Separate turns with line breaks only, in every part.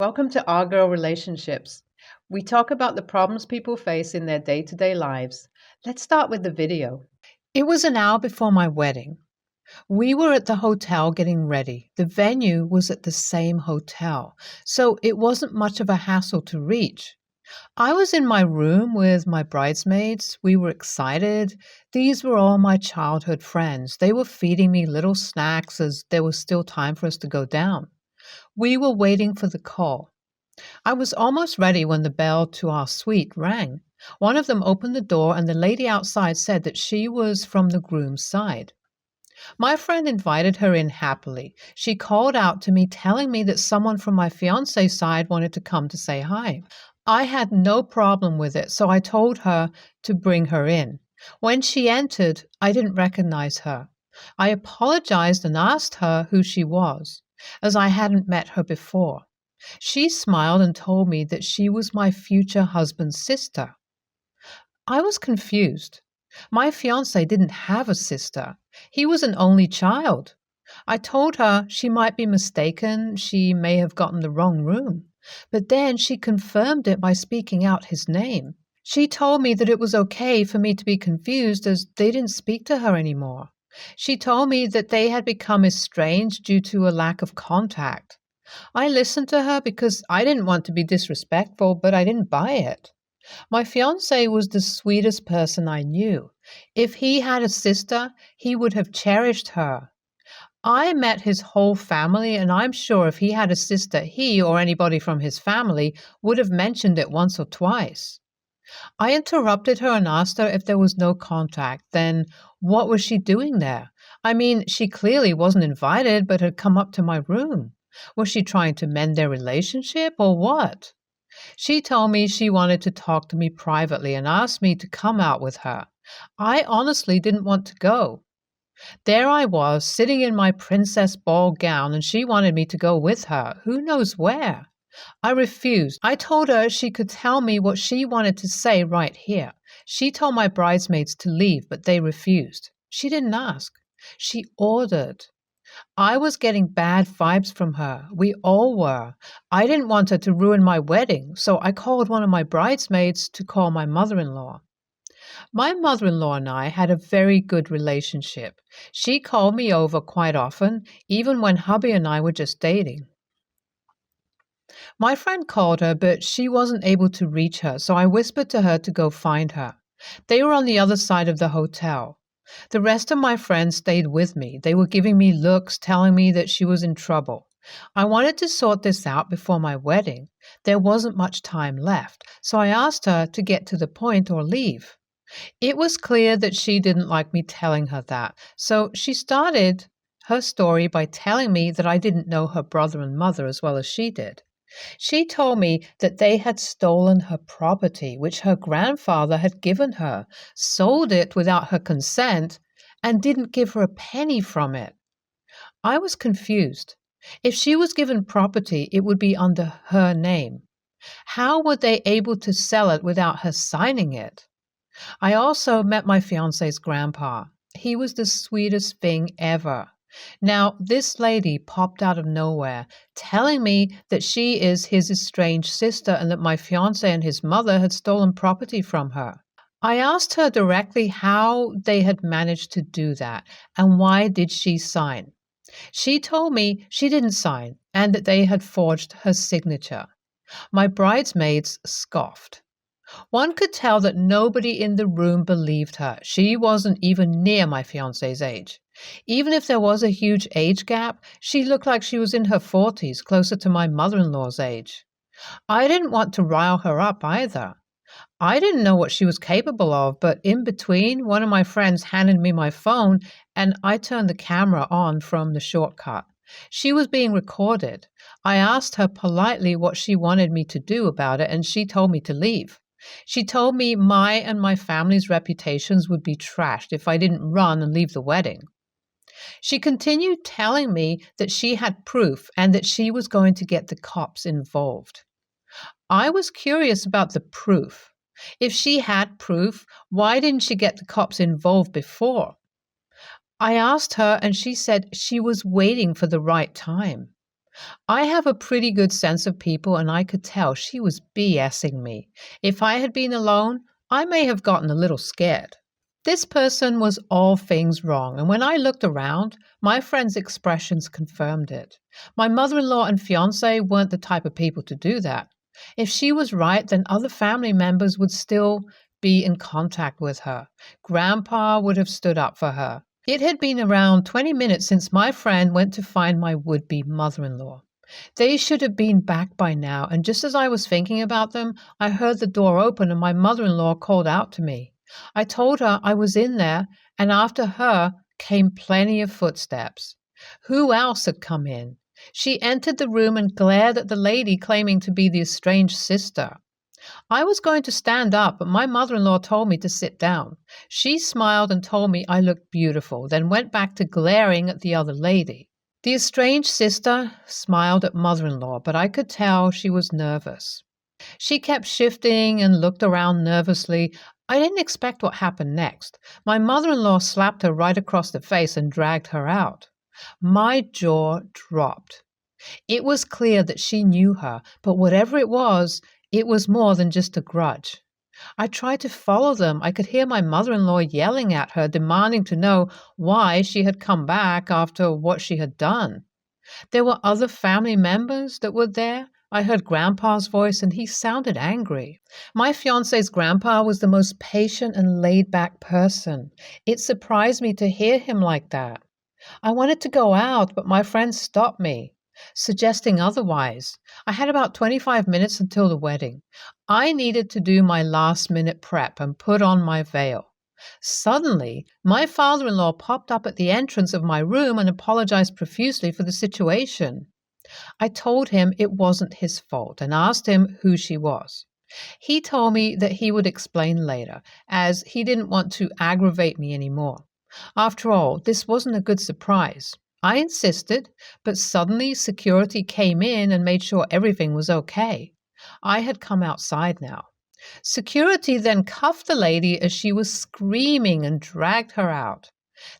Welcome to Our Girl Relationships. We talk about the problems people face in their day to day lives. Let's start with the video. It was an hour before my wedding. We were at the hotel getting ready. The venue was at the same hotel, so it wasn't much of a hassle to reach. I was in my room with my bridesmaids. We were excited. These were all my childhood friends. They were feeding me little snacks as there was still time for us to go down. We were waiting for the call. I was almost ready when the bell to our suite rang. One of them opened the door, and the lady outside said that she was from the groom's side. My friend invited her in happily. She called out to me, telling me that someone from my fiance's side wanted to come to say hi. I had no problem with it, so I told her to bring her in. When she entered, I didn't recognize her. I apologized and asked her who she was, as I hadn't met her before. She smiled and told me that she was my future husband's sister. I was confused. My fiance didn't have a sister. He was an only child. I told her she might be mistaken, she may have gotten the wrong room. But then she confirmed it by speaking out his name. She told me that it was okay for me to be confused as they didn't speak to her anymore. She told me that they had become estranged due to a lack of contact. I listened to her because I didn't want to be disrespectful, but I didn't buy it. My fiance was the sweetest person I knew. If he had a sister, he would have cherished her. I met his whole family, and I'm sure if he had a sister, he or anybody from his family would have mentioned it once or twice. I interrupted her and asked her if there was no contact. Then what was she doing there? I mean, she clearly wasn't invited, but had come up to my room. Was she trying to mend their relationship or what? She told me she wanted to talk to me privately and asked me to come out with her. I honestly didn't want to go. There I was, sitting in my princess ball gown, and she wanted me to go with her. Who knows where? I refused. I told her she could tell me what she wanted to say right here. She told my bridesmaids to leave, but they refused. She didn't ask. She ordered. I was getting bad vibes from her. We all were. I didn't want her to ruin my wedding, so I called one of my bridesmaids to call my mother-in-law. My mother-in-law and I had a very good relationship. She called me over quite often, even when hubby and I were just dating. My friend called her, but she wasn't able to reach her, so I whispered to her to go find her. They were on the other side of the hotel. The rest of my friends stayed with me. They were giving me looks, telling me that she was in trouble. I wanted to sort this out before my wedding. There wasn't much time left, so I asked her to get to the point or leave. It was clear that she didn't like me telling her that, so she started her story by telling me that I didn't know her brother and mother as well as she did. She told me that they had stolen her property, which her grandfather had given her, sold it without her consent, and didn't give her a penny from it. I was confused. If she was given property, it would be under her name. How were they able to sell it without her signing it? I also met my fiance's grandpa. He was the sweetest thing ever. Now, this lady popped out of nowhere, telling me that she is his estranged sister and that my fiance and his mother had stolen property from her. I asked her directly how they had managed to do that and why did she sign. She told me she didn't sign and that they had forged her signature. My bridesmaids scoffed. One could tell that nobody in the room believed her. She wasn't even near my fiance's age. Even if there was a huge age gap, she looked like she was in her 40s, closer to my mother-in-law's age. I didn't want to rile her up either. I didn't know what she was capable of, but in between, one of my friends handed me my phone and I turned the camera on from the shortcut. She was being recorded. I asked her politely what she wanted me to do about it, and she told me to leave. She told me my and my family's reputations would be trashed if I didn't run and leave the wedding. She continued telling me that she had proof and that she was going to get the cops involved. I was curious about the proof. If she had proof, why didn't she get the cops involved before? I asked her, and she said she was waiting for the right time. I have a pretty good sense of people, and I could tell she was BSing me. If I had been alone, I may have gotten a little scared. This person was all things wrong, and when I looked around, my friend's expressions confirmed it. My mother in law and fiance weren't the type of people to do that. If she was right, then other family members would still be in contact with her. Grandpa would have stood up for her. It had been around 20 minutes since my friend went to find my would-be mother-in-law. They should have been back by now, and just as I was thinking about them, I heard the door open and my mother-in-law called out to me. I told her I was in there, and after her came plenty of footsteps. Who else had come in? She entered the room and glared at the lady claiming to be the estranged sister. I was going to stand up, but my mother-in-law told me to sit down. She smiled and told me I looked beautiful, then went back to glaring at the other lady. The estranged sister smiled at mother-in-law, but I could tell she was nervous. She kept shifting and looked around nervously. I didn't expect what happened next. My mother-in-law slapped her right across the face and dragged her out. My jaw dropped. It was clear that she knew her, but whatever it was more than just a grudge. I tried to follow them. I could hear my mother-in-law yelling at her, demanding to know why she had come back after what she had done. There were other family members that were there. I heard Grandpa's voice, and he sounded angry. My fiancé's grandpa was the most patient and laid-back person. It surprised me to hear him like that. I wanted to go out, but my friend stopped me, suggesting otherwise. I had about 25 minutes until the wedding. I needed to do my last-minute prep and put on my veil. Suddenly, my father-in-law popped up at the entrance of my room and apologized profusely for the situation. I told him it wasn't his fault and asked him who she was. He told me that he would explain later, as he didn't want to aggravate me anymore. After all, this wasn't a good surprise. I insisted, but suddenly security came in and made sure everything was okay. I had come outside now. Security then cuffed the lady as she was screaming and dragged her out.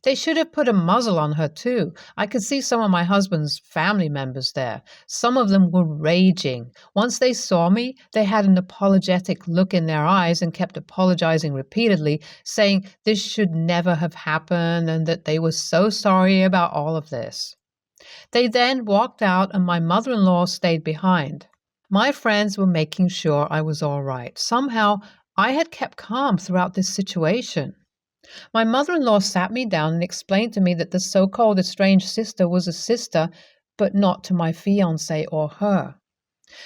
They should have put a muzzle on her too. I could see some of my husband's family members there. Some of them were raging. Once they saw me, they had an apologetic look in their eyes and kept apologizing repeatedly, saying this should never have happened and that they were so sorry about all of this. They then walked out and my mother-in-law stayed behind. My friends were making sure I was all right. Somehow, I had kept calm throughout this situation. My mother-in-law sat me down and explained to me that the so-called estranged sister was a sister, but not to my fiancé or her.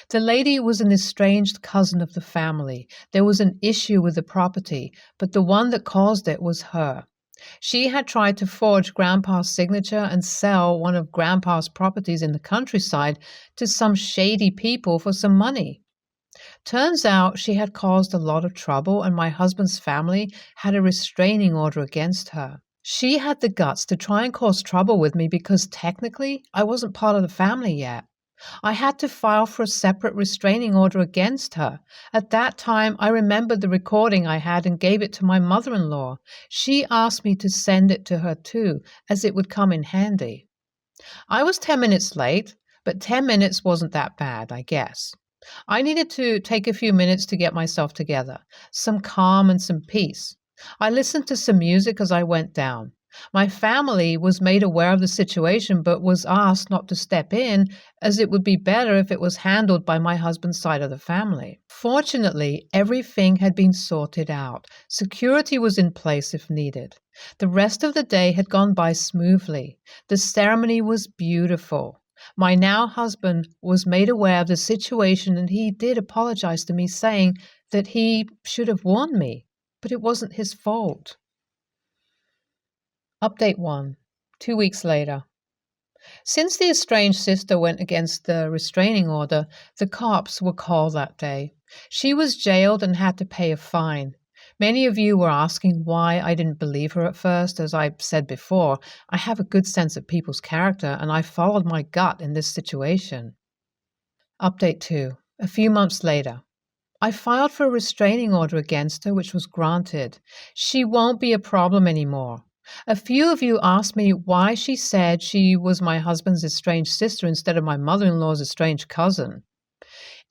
The lady was an estranged cousin of the family. There was an issue with the property, but the one that caused it was her. She had tried to forge Grandpa's signature and sell one of Grandpa's properties in the countryside to some shady people for some money. Turns out she had caused a lot of trouble, and my husband's family had a restraining order against her. She had the guts to try and cause trouble with me because technically I wasn't part of the family yet. I had to file for a separate restraining order against her. At that time, I remembered the recording I had and gave it to my mother-in-law. She asked me to send it to her too, as it would come in handy. I was 10 minutes late, but 10 minutes wasn't that bad, I guess. I needed to take a few minutes to get myself together, some calm and some peace. I listened to some music as I went down. My family was made aware of the situation but was asked not to step in, as it would be better if it was handled by my husband's side of the family. Fortunately, everything had been sorted out. Security was in place if needed. The rest of the day had gone by smoothly. The ceremony was beautiful. My now husband was made aware of the situation and he did apologize to me, saying that he should have warned me, but it wasn't his fault. Update 1. 2 weeks later. Since the estranged sister went against the restraining order, the cops were called that day. She was jailed and had to pay a fine. Many of you were asking why I didn't believe her at first. As I said before, I have a good sense of people's character and I followed my gut in this situation. Update 2. A few months later. I filed for a restraining order against her, which was granted. She won't be a problem anymore. A few of you asked me why she said she was my husband's estranged sister instead of my mother-in-law's estranged cousin.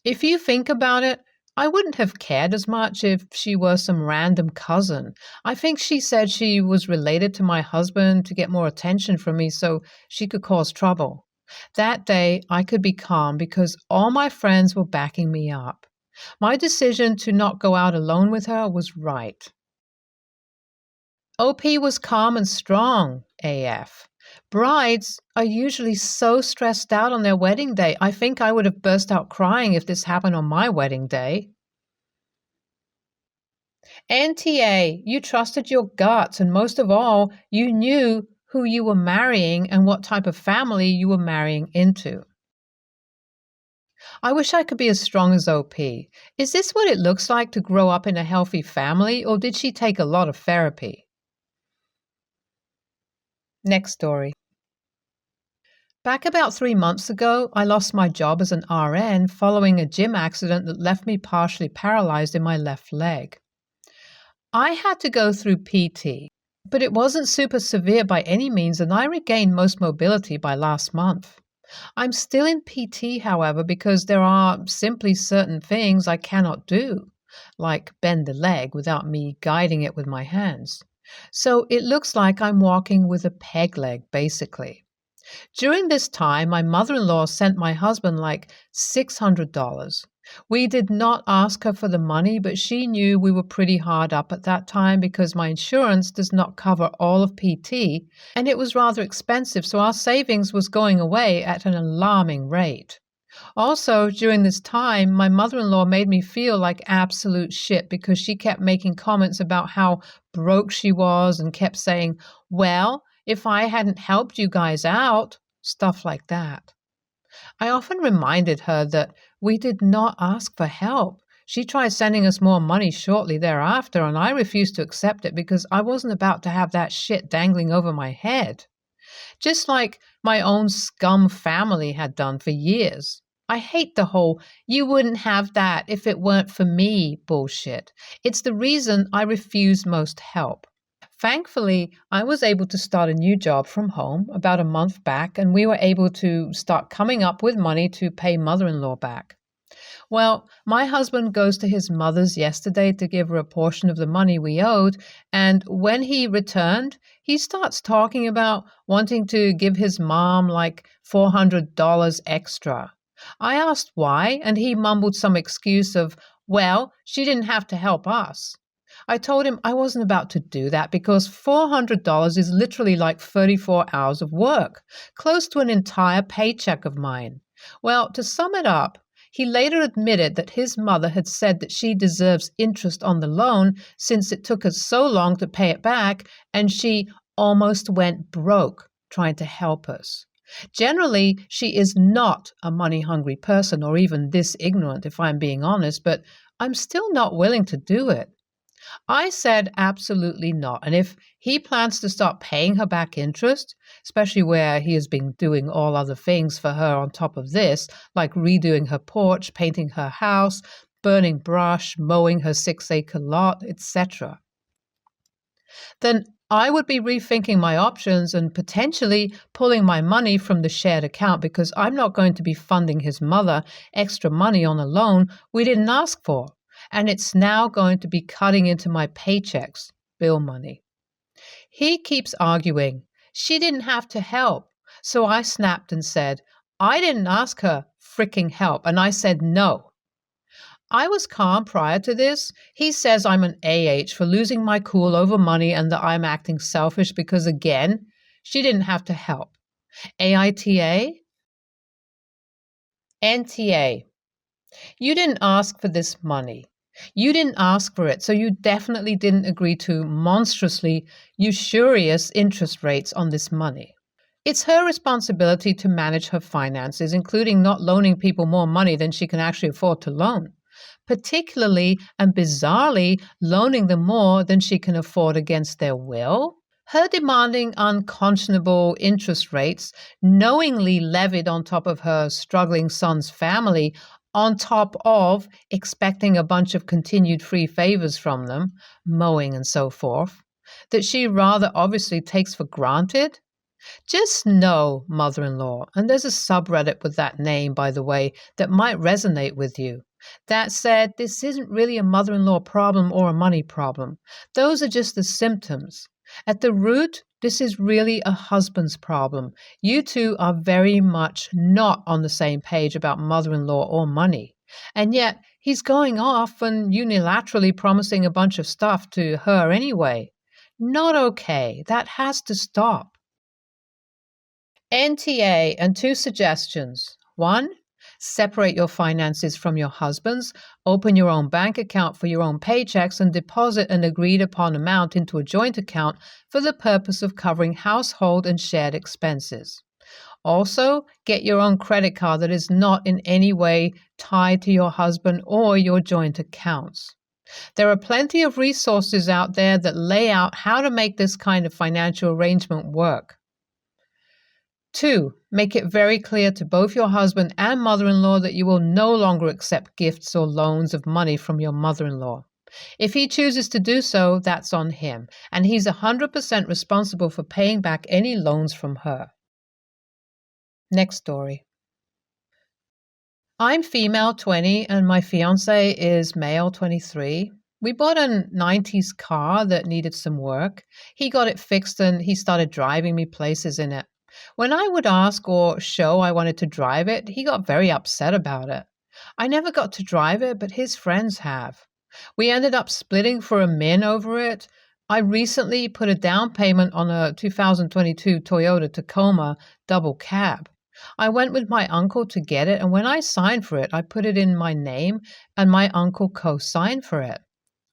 If you think about it, I wouldn't have cared as much if she were some random cousin. I think she said she was related to my husband to get more attention from me so she could cause trouble. That day, I could be calm because all my friends were backing me up. My decision to not go out alone with her was right. OP was calm and strong, AF. Brides are usually so stressed out on their wedding day. I think I would have burst out crying if this happened on my wedding day. NTA, you trusted your guts, and most of all, you knew who you were marrying and what type of family you were marrying into. I wish I could be as strong as OP. Is this what it looks like to grow up in a healthy family, or did she take a lot of therapy? Next story. Back about 3 months ago, I lost my job as an RN following a gym accident that left me partially paralyzed in my left leg. I had to go through PT, but it wasn't super severe by any means, and I regained most mobility by last month. I'm still in PT, however, because there are simply certain things I cannot do, like bend the leg without me guiding it with my hands. So it looks like I'm walking with a peg leg, basically. During this time, my mother-in-law sent my husband like $600. We did not ask her for the money, but she knew we were pretty hard up at that time because my insurance does not cover all of PT, and it was rather expensive, so our savings was going away at an alarming rate. Also, during this time, my mother-in-law made me feel like absolute shit because she kept making comments about how broke she was and kept saying, well, if I hadn't helped you guys out, stuff like that. I often reminded her that we did not ask for help. She tried sending us more money shortly thereafter, and I refused to accept it because I wasn't about to have that shit dangling over my head. Just like my own scum family had done for years. I hate the whole, you wouldn't have that if it weren't for me bullshit. It's the reason I refuse most help. Thankfully, I was able to start a new job from home about a month back, and we were able to start coming up with money to pay mother-in-law back. Well, my husband goes to his mother's yesterday to give her a portion of the money we owed, and when he returned, he starts talking about wanting to give his mom like $400 extra. I asked why, and he mumbled some excuse of, well, she didn't have to help us. I told him I wasn't about to do that because $400 is literally like 34 hours of work, close to an entire paycheck of mine. Well, to sum it up, he later admitted that his mother had said that she deserves interest on the loan since it took us so long to pay it back, and she almost went broke trying to help us. Generally, she is not a money-hungry person or even this ignorant, if I'm being honest, but I'm still not willing to do it. I said absolutely not, and if he plans to start paying her back interest, especially where he has been doing all other things for her on top of this, like redoing her porch, painting her house, burning brush, mowing her 6-acre lot, etc., then I would be rethinking my options and potentially pulling my money from the shared account because I'm not going to be funding his mother extra money on a loan we didn't ask for. And it's now going to be cutting into my paychecks, bill money. He keeps arguing, she didn't have to help. So I snapped and said, I didn't ask her fricking help, and I said no. I was calm prior to this. He says I'm an AH for losing my cool over money and that I'm acting selfish because, again, she didn't have to help. AITA? NTA. You didn't ask for this money. You didn't ask for it, so you definitely didn't agree to monstrously usurious interest rates on this money. It's her responsibility to manage her finances, including not loaning people more money than she can actually afford to loan, particularly and bizarrely loaning them more than she can afford against their will. Her demanding unconscionable interest rates, knowingly levied on top of her struggling son's family, on top of expecting a bunch of continued free favors from them, mowing and so forth. that she rather obviously takes for granted? Just know, mother-in-law, and there's a subreddit with that name, by the way, that might resonate with you. That said, this isn't really a mother-in-law problem or a money problem. Those are just the symptoms. At the root, this is really a husband's problem. You two are very much not on the same page about mother-in-law or money. And yet, he's going off and unilaterally promising a bunch of stuff to her anyway. Not okay. That has to stop. NTA and 2 suggestions. 1, separate your finances from your husband's, open your own bank account for your own paychecks, and deposit an agreed upon amount into a joint account for the purpose of covering household and shared expenses. Also, get your own credit card that is not in any way tied to your husband or your joint accounts. There are plenty of resources out there that lay out how to make this kind of financial arrangement work. 2, make it very clear to both your husband and mother-in-law that you will no longer accept gifts or loans of money from your mother-in-law. If he chooses to do so, that's on him, and he's 100% responsible for paying back any loans from her. Next story. I'm female 20 and my fiancé is male 23. We bought a 90s car that needed some work. He got it fixed and he started driving me places in it. When I would ask or show I wanted to drive it, he got very upset about it. I never got to drive it, but his friends have. We ended up splitting for a min over it. I recently put a down payment on a 2022 Toyota Tacoma double cab. I went with my uncle to get it, and when I signed for it, I put it in my name, and my uncle co-signed for it.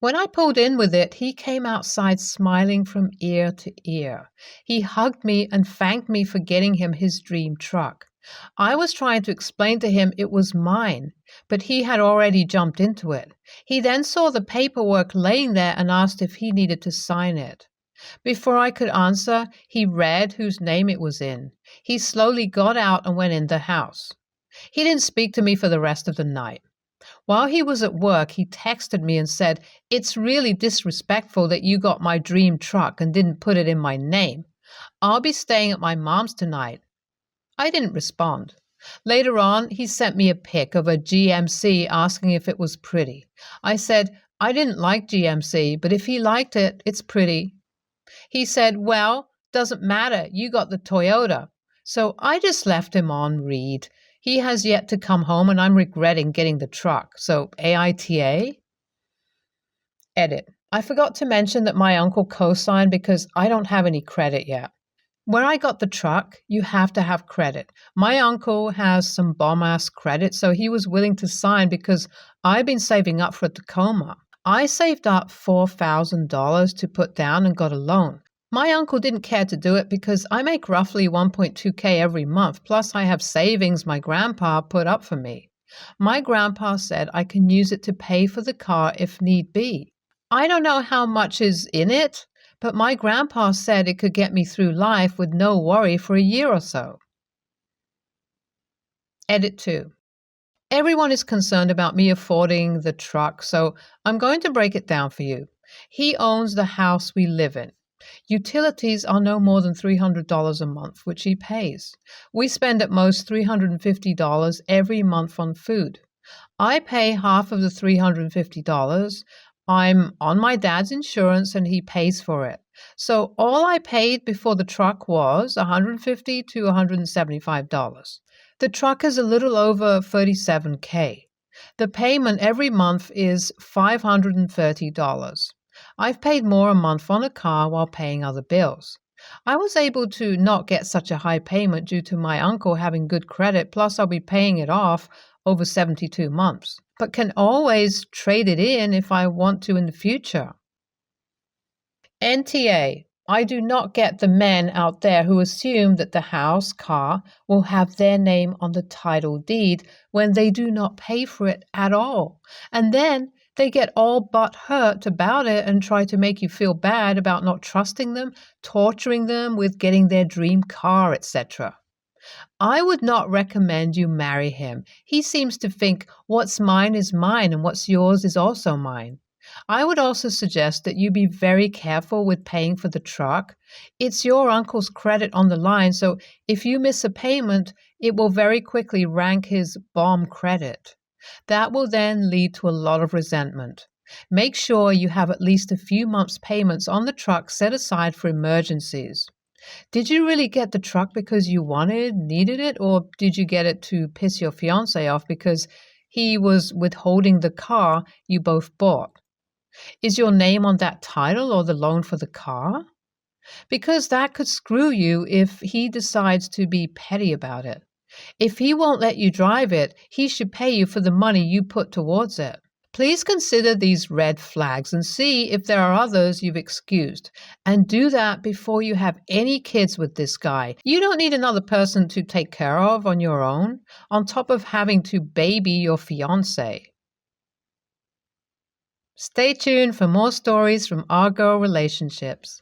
When I pulled in with it, he came outside smiling from ear to ear. He hugged me and thanked me for getting him his dream truck. I was trying to explain to him it was mine, but he had already jumped into it. He then saw the paperwork laying there and asked if he needed to sign it. Before I could answer, he read whose name it was in. He slowly got out and went in the house. He didn't speak to me for the rest of the night. While he was at work, he texted me and said, "It's really disrespectful that you got my dream truck and didn't put it in my name. I'll be staying at my mom's tonight." I didn't respond. Later on, he sent me a pic of a GMC asking if it was pretty. I said, I didn't like GMC, but if he liked it, it's pretty. He said, "Well, doesn't matter, you got the Toyota." So I just left him on read. He has yet to come home and I'm regretting getting the truck. So AITA? Edit. I forgot to mention that my uncle co-signed because I don't have any credit yet. Where I got the truck, you have to have credit. My uncle has some bomb-ass credit, so he was willing to sign because I've been saving up for a Tacoma. I saved up $4,000 to put down and got a loan. My uncle didn't care to do it because I make roughly $1.2K every month, plus I have savings my grandpa put up for me. My grandpa said I can use it to pay for the car if need be. I don't know how much is in it, but my grandpa said it could get me through life with no worry for a year or so. Edit 2. Everyone is concerned about me affording the truck, so I'm going to break it down for you. He owns the house we live in. Utilities are no more than $300 a month, which he pays. We spend at most $350 every month on food. I pay half of the $350. I'm on my dad's insurance and he pays for it. So all I paid before the truck was $150 to $175. The truck is a little over $37K. The payment every month is $530. I've paid more a month on a car while paying other bills. I was able to not get such a high payment due to my uncle having good credit, plus I'll be paying it off over 72 months, but can always trade it in if I want to in the future. NTA. I do not get the men out there who assume that the house, car, will have their name on the title deed when they do not pay for it at all. And then they get all but hurt about it and try to make you feel bad about not trusting them, torturing them with getting their dream car, etc. I would not recommend you marry him. He seems to think what's mine is mine and what's yours is also mine. I would also suggest that you be very careful with paying for the truck. It's your uncle's credit on the line, so if you miss a payment, it will very quickly rank his bomb credit. That will then lead to a lot of resentment. Make sure you have at least a few months' payments on the truck set aside for emergencies. Did you really get the truck because you needed it, or did you get it to piss your fiance off because he was withholding the car you both bought? Is your name on that title or the loan for the car? Because that could screw you if he decides to be petty about it. If he won't let you drive it, he should pay you for the money you put towards it. Please consider these red flags and see if there are others you've excused. And do that before you have any kids with this guy. You don't need another person to take care of on your own, on top of having to baby your fiance. Stay tuned for more stories from Our Girl Relationships.